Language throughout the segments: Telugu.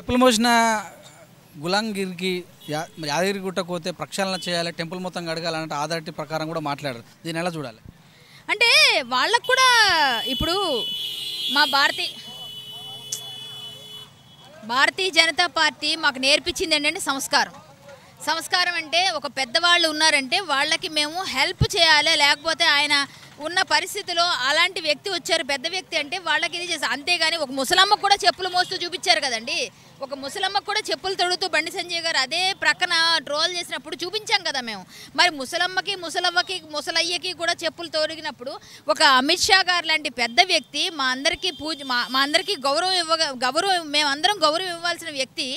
చెప్పులు మోసిన గులాంగిరికి యాదగిరిగుట్టకు పోతే ప్రక్షాళన చేయాలి, టెంపుల్ మొత్తం కడగాలంటే ఆధారిటీ ప్రకారం కూడా మాట్లాడారు. దీన్ని ఎలా చూడాలి? అంటే వాళ్ళకు కూడా ఇప్పుడు మా భారతీయ జనతా పార్టీ మాకు నేర్పించింది ఏంటంటే సంస్కారం అంటే ఒక పెద్దవాళ్ళు ఉన్నారంటే వాళ్ళకి మేము హెల్ప్ చేయాలి. లేకపోతే ఆయన ఉన్న పరిస్థితిలో అలాంటి వ్యక్తి వచ్చారు, పెద్ద వ్యక్తి అంటే వాళ్ళకి ఇది చేస్తారు. అంతేగాని ఒక ముసలమ్మకు కూడా చెప్పులు మోస్తూ చూపించారు కదండి. ఒక ముసలమ్మకు కూడా చెప్పులు తొడుగుతూ బండి సంజయ్ గారు అదే ప్రక్కన ట్రోల్ చేసినప్పుడు చూపించాం కదా మేము. మరి ముసలమ్మకి ముసలయ్యకి కూడా చెప్పులు తొడిగినప్పుడు ఒక అమిత్ షా గారు లాంటి పెద్ద వ్యక్తి మా అందరికీ గౌరవం మేమందరం గౌరవం ఇవ్వాల్సిన వ్యక్తి,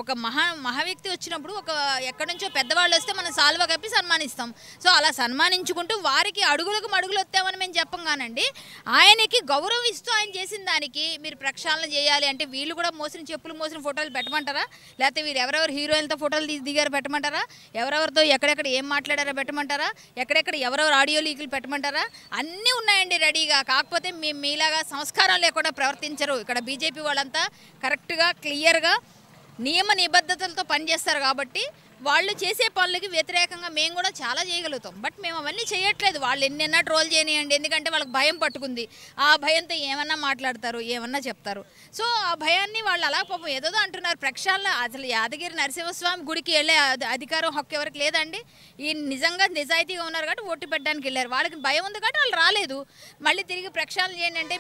ఒక మహా వ్యక్తి వచ్చినప్పుడు ఒక ఎక్కడి నుంచో పెద్దవాళ్ళు వస్తే మనం సాల్వా కప్పి సన్మానిస్తాం. సో అలా సన్మానించుకుంటూ వారికి అడుగులకు మడుగులు వస్తామని మేము చెప్పం కానండి. ఆయనకి గౌరవం ఇస్తూ ఆయన చేసిన దానికి మీరు ప్రక్షాళన చేయాలి అంటే వీళ్ళు కూడా చెప్పులు మోసిన ఫోటోలు పెట్టమంటారా? లేకపోతే వీరు ఎవరెవరు హీరోయిన్తో ఫోటోలు దిగారు పెట్టమంటారా? ఎవరెవరితో ఎక్కడెక్కడ ఏం మాట్లాడారో పెట్టమంటారా? ఎక్కడెక్కడ ఎవరెవరు ఆడియో లీకులు పెట్టమంటారా? అన్నీ ఉన్నాయండి రెడీగా. కాకపోతే మీలాగా సంస్కారం లేకుండా ప్రవర్తించరు. ఇక్కడ బీజేపీ వాళ్ళంతా కరెక్ట్గా క్లియర్గా నియమ నిబద్ధతలతో పనిచేస్తారు కాబట్టి వాళ్ళు చేసే పనులకి వ్యతిరేకంగా మేము కూడా చాలా చేయగలుగుతాం. బట్ మేము అవన్నీ చేయట్లేదు. వాళ్ళు ఎన్నెన్నా ట్రోల్ చేయనియండి, ఎందుకంటే వాళ్ళకి భయం పట్టుకుంది. ఆ భయంతో ఏమన్నా మాట్లాడతారు, ఏమన్నా చెప్తారు. సో ఆ భయాన్ని వాళ్ళు అలా పాపం ఏదో అంటున్నారు. ప్రక్షాళన అసలు యాదగిరి నరసింహస్వామి గుడికి వెళ్ళే అధికారం హక్కు ఎవరికి లేదండి. ఈ నిజంగా నిజాయితీగా ఉన్నారు కాబట్టి ఓటు పెట్టడానికి వెళ్ళారు. వాళ్ళకి భయం ఉంది కాబట్టి వాళ్ళు రాలేదు. మళ్ళీ తిరిగి ప్రక్షాళన చేయండి అంటే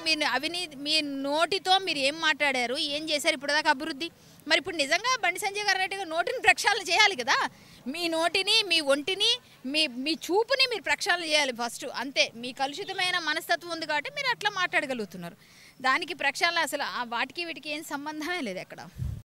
మీ నోటితో మీరు ఏం మాట్లాడారు, ఏం చేశారు ఇప్పటిదాకా అభివృద్ధి? మరి ఇప్పుడు నిజంగా బండి సంజయ్ గారు రెడ్డి నోటిని ప్రక్షాళన చేయాలి కదా. మీ నోటిని, మీ ఒంటిని, మీ చూపుని మీరు ప్రక్షాళన చేయాలి ఫస్ట్. అంతే. మీ కలుషితమైన మనస్తత్వం ఉంది కాబట్టి మీరు అట్లా మాట్లాడగలుగుతున్నారు. దానికి ప్రక్షాళన అసలు వాటికి వీటికి ఏం సంబంధమే లేదు ఎక్కడ.